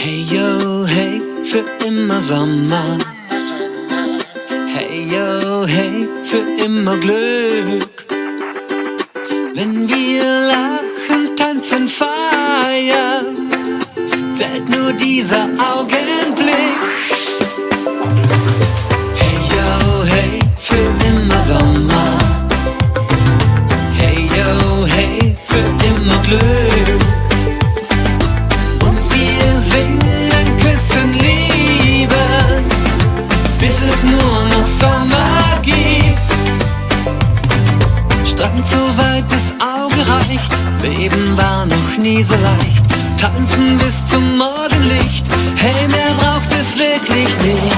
Hey yo, hey, für immer Sommer. Hey yo, hey, für immer Glück. Wenn wir lachen, tanzen, feiern, zählt nur dieser Augenblick. Hey yo, hey, für immer Sommer. Hey yo, hey, für immer Glück. Singen, küssen, lieben, bis es nur noch Sommer gibt. Strand so weit das Auge reicht, Leben war noch nie so leicht. Tanzen bis zum Morgenlicht, hey, mehr braucht es wirklich nicht.